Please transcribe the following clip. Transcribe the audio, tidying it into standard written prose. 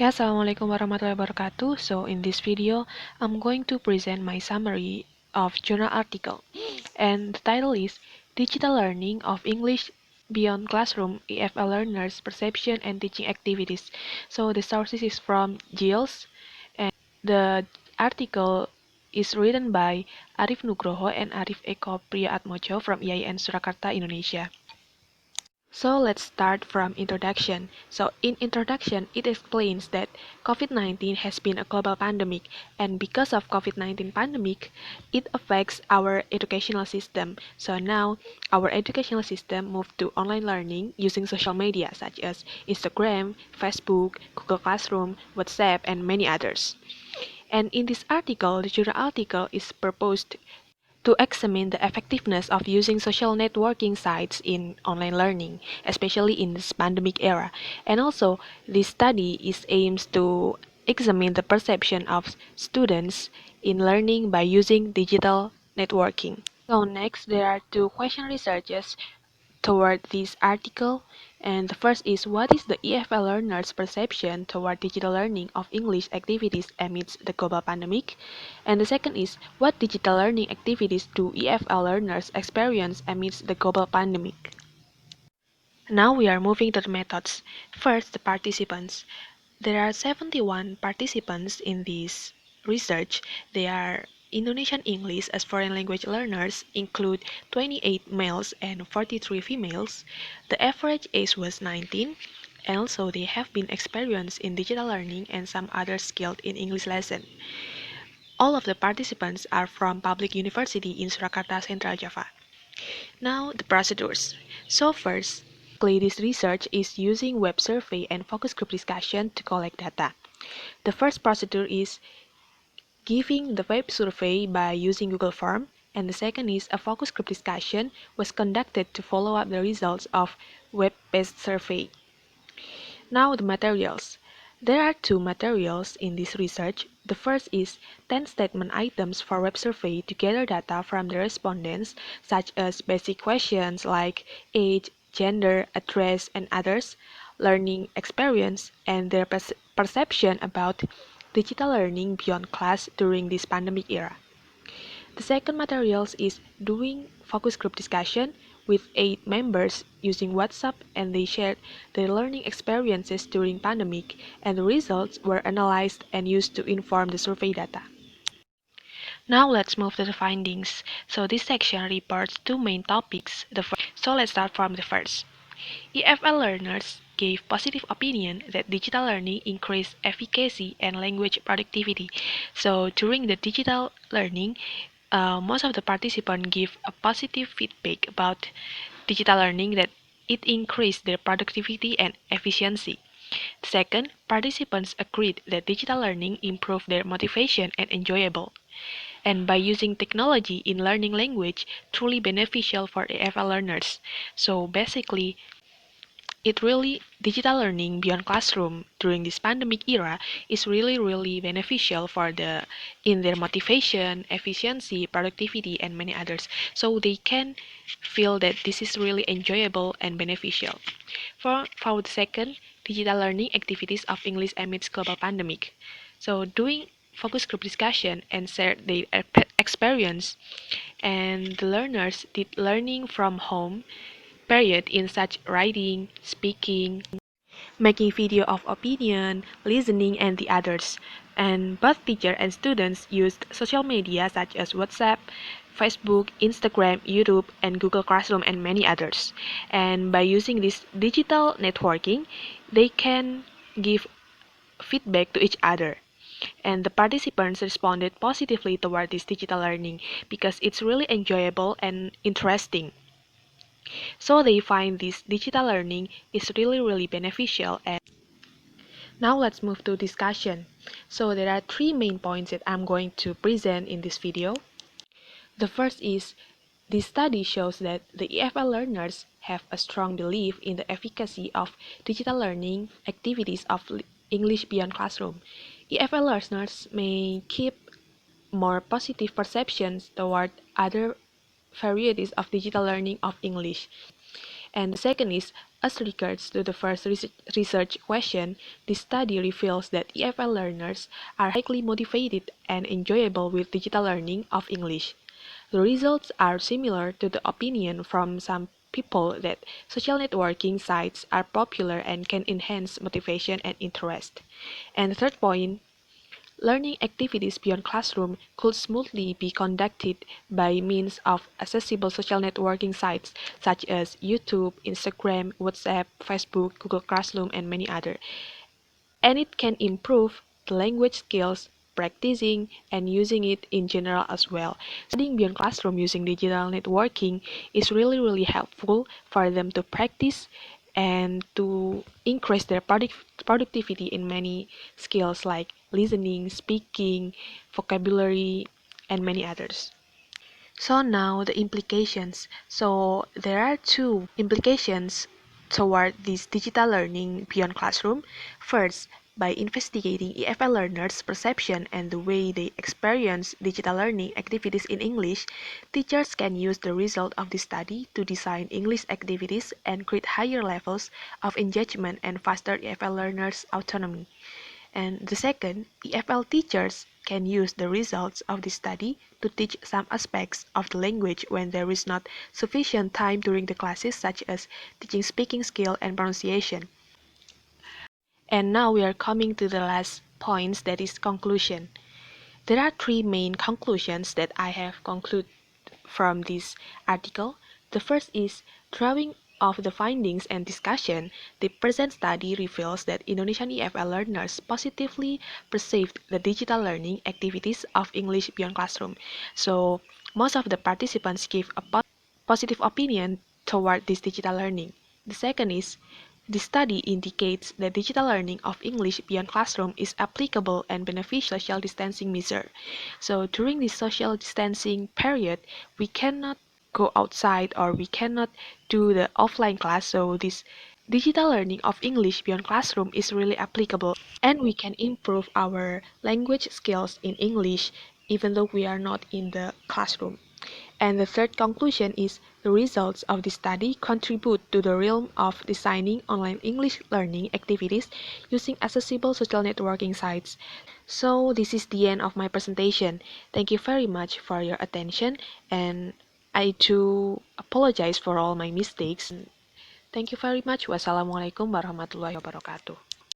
Ya, Assalamualaikum warahmatullahi wabarakatuh. So in this video, I'm going to present my summary of journal article. And the title is Digital Learning of English Beyond Classroom, EFL Learners Perception and Teaching Activities. So the sources is from Giles, and the article is written by Arif Nugroho and Arif Eko Priyaatmojo from IAIN Surakarta, Indonesia. So let's start from introduction. So in introduction, it explains that COVID-19 has been a global pandemic, and because of COVID-19 pandemic, it affects our educational system. So now our educational system moved to online learning using social media such as Instagram, Facebook, Google Classroom, WhatsApp, and many others. And in this article, the journal article is proposed to examine the effectiveness of using social networking sites in online learning, especially in this pandemic era. And also, this study is aims to examine the perception of students in learning by using digital networking. So next, there are two question researches toward this article. And the first is what is the EFL learners' perception toward digital learning of English activities amidst the global pandemic? And the second is what digital learning activities do EFL learners experience amidst the global pandemic? Now we are moving to the methods. First, the participants. There are 71 participants in this research. They are Indonesian English as foreign language learners include 28 males and 43 females. The average age was 19, and also they have been experienced in digital learning and some other skilled in English lesson. All of the participants are from public university in Surakarta, Central Java. Now the procedures. So first, this research is using web survey and focus group discussion to collect data. The first procedure is giving the web survey by using Google Form, and the second is a focus group discussion was conducted to follow up the results of web-based survey. Now the materials. There are two materials in this research. The first is 10 statement items for web survey to gather data from the respondents, such as basic questions like age, gender, address, and others, learning experience, and their perception about digital learning beyond class during this pandemic era. The second materials is doing focus group discussion with 8 members using WhatsApp, and they shared their learning experiences during pandemic, and the results were analyzed and used to inform the survey data. Now let's move to the findings. So this section reports two main topics. So let's start from the first. EFL learners gave positive opinion that digital learning increased efficacy and language productivity. So during the digital learning, most of the participants give a positive feedback about digital learning that it increased their productivity and efficiency. Second, participants agreed that digital learning improved their motivation and enjoyable. And by using technology in learning language, truly beneficial for EFL learners. So basically, it really digital learning beyond classroom during this pandemic era is really beneficial for the in their motivation, efficiency, productivity, and many others, so they can feel that this is really enjoyable and beneficial. For the second, digital learning activities of English amidst global pandemic, so doing focus group discussion and share their experience, and the learners did learning from home period in such writing, speaking, making video of opinion, listening, and the others. And both teacher and students used social media such as WhatsApp, Facebook, Instagram, YouTube, and Google Classroom, and many others. And by using this digital networking, they can give feedback to each other. And the participants responded positively toward this digital learning because it's really enjoyable and interesting. So they find this digital learning is really beneficial. And now let's move to discussion. So there are three main points that I'm going to present in this video. The first is this study shows that the EFL learners have a strong belief in the efficacy of digital learning activities of English beyond classroom. EFL learners may keep more positive perceptions toward other varieties of digital learning of English. And the second is, as regards to the first research question, this study reveals that EFL learners are highly motivated and enjoyable with digital learning of English. The results are similar to the opinion from some people that social networking sites are popular and can enhance motivation and interest. And the third point, learning activities beyond classroom could smoothly be conducted by means of accessible social networking sites such as YouTube, Instagram, WhatsApp, Facebook, Google Classroom, and many others. And it can improve the language skills, practicing, and using it in general as well. Studying beyond classroom using digital networking is really helpful for them to practice and to increase their productivity in many skills like listening, speaking, vocabulary, and many others. So now the implications. So there are two implications toward this digital learning beyond classroom. First, by investigating EFL learners' perception and the way they experience digital learning activities in English, teachers can use the result of this study to design English activities and create higher levels of engagement and foster EFL learners' autonomy. And the second, EFL teachers can use the results of this study to teach some aspects of the language when there is not sufficient time during the classes, such as teaching speaking skill and pronunciation. And now we are coming to the last points, that is conclusion. There are three main conclusions that I have concluded from this article. The first is, drawing of the findings and discussion, the present study reveals that Indonesian EFL learners positively perceived the digital learning activities of English beyond classroom. So most of the participants give a positive opinion toward this digital learning. The second is, the study indicates that digital learning of English beyond classroom is applicable and beneficial social distancing measure. So during this social distancing period, we cannot go outside or we cannot do the offline class. So this digital learning of English beyond classroom is really applicable and we can improve our language skills in English even though we are not in the classroom. And the third conclusion is, the results of this study contribute to the realm of designing online English learning activities using accessible social networking sites. So this is the end of my presentation. Thank you very much for your attention, and I do apologize for all my mistakes. Thank you very much. Wassalamualaikum warahmatullahi wabarakatuh.